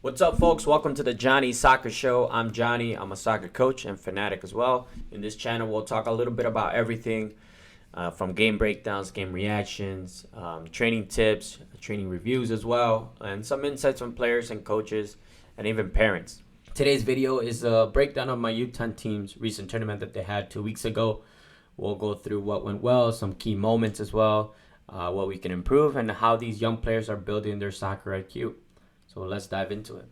What's up, folks? Welcome to the Johnny Soccer Show. I'm Johnny. I'm a soccer coach and fanatic as well. In this channel, we'll talk a little bit about everything from game breakdowns, game reactions, training tips, training reviews as well, and some insights from players and coaches and even parents. Today's video is a breakdown of my U10 team's recent tournament that they had 2 weeks ago. We'll go through what went well, some key moments as well, what we can improve, and how these young players are building their soccer IQ. So let's dive into it.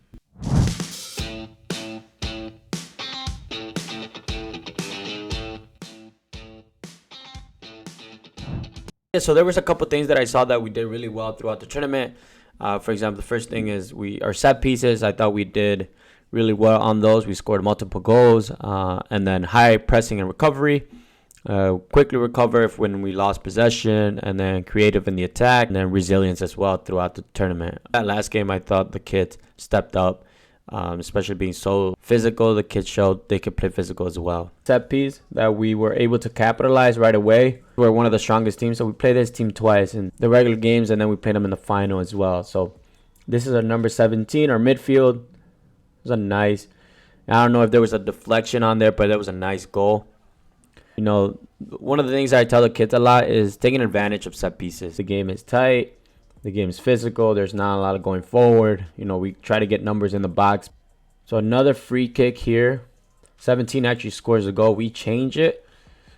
Yeah, so there was a couple things that I saw that we did really well throughout the tournament. For example, the first thing is our set pieces. I thought we did really well on those. We scored multiple goals, and then high pressing and recovery. Quickly recover when we lost possession, and then creative in the attack, and then resilience as well throughout the tournament. That last game, I thought the kids stepped up, especially being so physical. The kids showed they could play physical as well. Set piece that we were able to capitalize right away. We're one of the strongest teams, so we played this team twice in the regular games, and then we played them in the final as well. So this is our number 17, our midfield. It was a nice, I don't know if there was a deflection on there, but that was a nice goal. You know, one of the things I tell the kids a lot is taking advantage of set pieces. The game is tight. The game is physical. There's not a lot of going forward. You know, we try to get numbers in the box. So another free kick here. 17 actually scores a goal. We change it.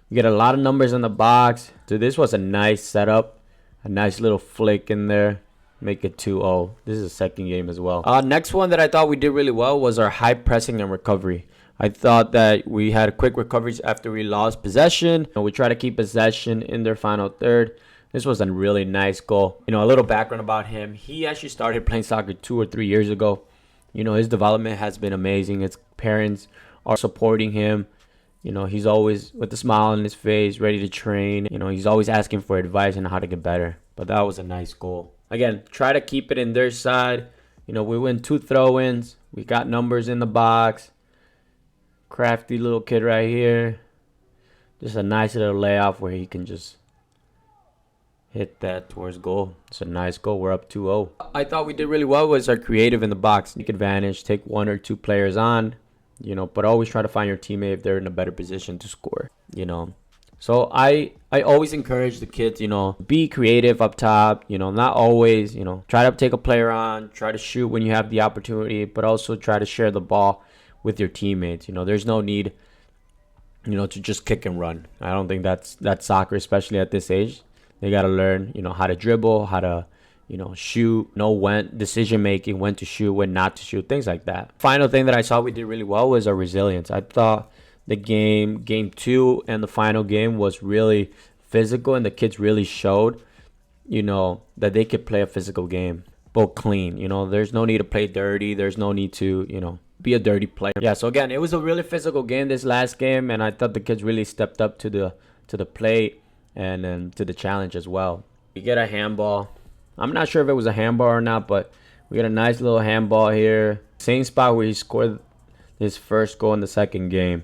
We get a lot of numbers in the box. So this was a nice setup. A nice little flick in there. Make it 2-0. This is a second game as well. Next one that I thought we did really well was our high pressing and recovery. I thought that we had quick recoveries after we lost possession. We try to keep possession in their final third. This was a really nice goal. You know, a little background about him. He actually started playing soccer 2 or 3 years ago. You know, his development has been amazing. His parents are supporting him. You know, he's always with a smile on his face, ready to train. You know, he's always asking for advice on how to get better. But that was a nice goal. Again, try to keep it in their side. You know, we win 2 throw-ins. We got numbers in the box. Crafty little kid right here. Just a nice little layoff where he can just hit that towards goal. It's a nice goal. We're up 2-0. I thought we did really well was our creative in the box. Take advantage, take 1 or 2 players on, you know, but always try to find your teammate if they're in a better position to score, you know. So I always encourage the kids, you know, be creative up top, you know, not always, you know, try to take a player on, try to shoot when you have the opportunity, but also try to share the ball with your teammates. You know, there's no need, you know, to just kick and run. I don't think that's soccer, especially at this age. They got to learn, you know, how to dribble, how to, you know, shoot, know when, decision making, when to shoot, when not to shoot, things like that. Final thing that I saw we did really well was our resilience. I thought the game 2 and the final game was really physical, and the kids really showed, you know, that they could play a physical game, but clean. You know, there's no need to play dirty. There's no need to, you know, be a dirty player. Yeah, so again, it was a really physical game this last game, and I thought the kids really stepped up to the plate and then to the challenge as well. We get a handball. I'm not sure if it was a handball or not, but we get a nice little handball here. Same spot where he scored his first goal in the second game.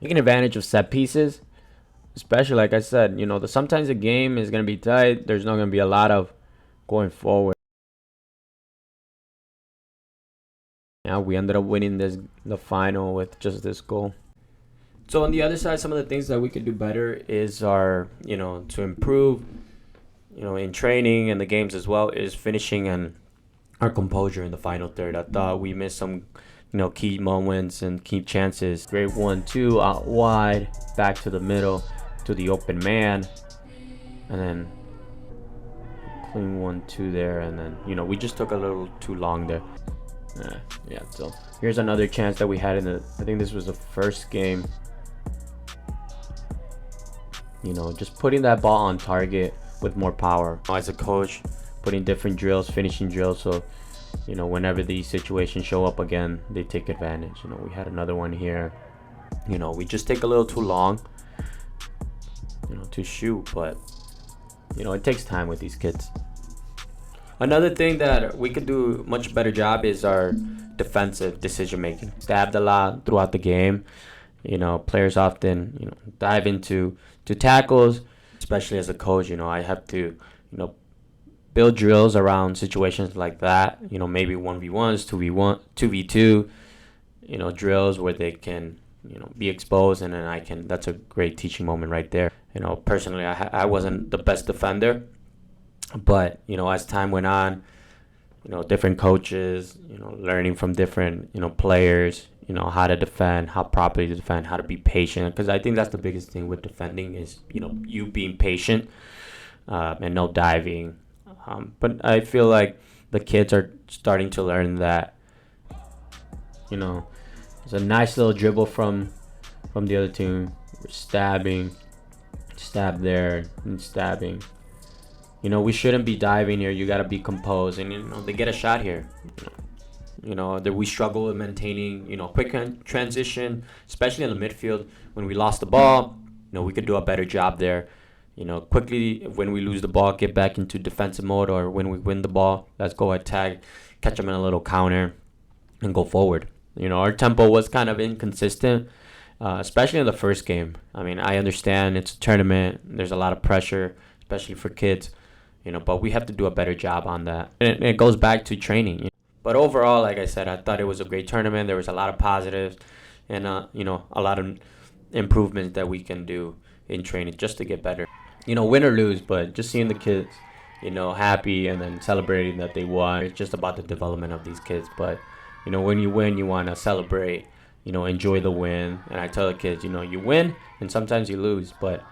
Taking advantage of set pieces, especially like I said, you know, sometimes the game is going to be tight. There's not going to be a lot of going forward. Yeah, we ended up winning the final with just this goal. So on the other side, some of the things that we could do better is you know, to improve, you know, in training and the games as well, is finishing and our composure in the final third. I thought we missed some, you know, key moments and key chances. Great 1-2 out wide, back to the middle, to the open man, and then clean 1-2 there, and then, you know, we just took a little too long there. Yeah, so here's another chance that we had I think this was the first game. You know, just putting that ball on target with more power. As a coach, putting different drills, finishing drills, so, you know, whenever these situations show up again, they take advantage. You know, we had another one here. You know, we just take a little too long, you know, to shoot, but, you know, it takes time with these kids. Another thing that we could do a much better job is our defensive decision making. Stabbed a lot throughout the game. You know, players often, you know, dive into tackles, especially as a coach. You know, I have to, you know, build drills around situations like that. Maybe 1v1s, 2v1, 2v2. Drills where they can be exposed, and then that's a great teaching moment right there. Personally, I wasn't the best defender, but as time went on, different coaches, learning from different players, how to defend, how properly to defend, how to be patient, because I think that's the biggest thing with defending is you being patient, and no diving. But I feel like the kids are starting to learn that it's a nice little dribble from the other team. We're stabbing, stab there, and stabbing. We shouldn't be diving here. You got to be composed, and they get a shot here. That we struggle with maintaining quick transition, especially in the midfield. When we lost the ball, we could do a better job there. Quickly when we lose the ball, get back into defensive mode, or when we win the ball, let's go attack, catch them in a little counter, and go forward. Our tempo was kind of inconsistent, especially in the first game. I mean, I understand it's a tournament. There's a lot of pressure, especially for kids, but we have to do a better job on that. And it goes back to training. But overall, like I said, I thought it was a great tournament. There was a lot of positives and, a lot of improvements that we can do in training just to get better. Win or lose, but just seeing the kids, happy and then celebrating that they won. It's just about the development of these kids. But, when you win, you want to celebrate, enjoy the win. And I tell the kids, you win and sometimes you lose, but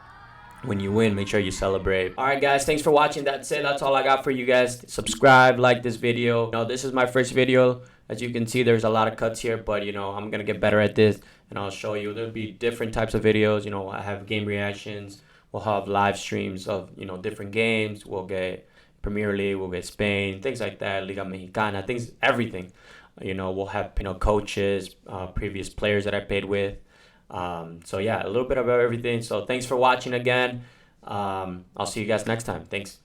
when you win, make sure you celebrate. All right, guys, thanks for watching. That's it. That's all I got for you guys. Subscribe, like this video. This is my first video. As you can see, there's a lot of cuts here, but, I'm going to get better at this, and I'll show you. There'll be different types of videos. I have game reactions. We'll have live streams of, different games. We'll get Premier League. We'll get Spain, things like that, Liga Mexicana, everything. We'll have, coaches, previous players that I played with. So yeah, a little bit about everything. So thanks for watching again. I'll see you guys next time. Thanks.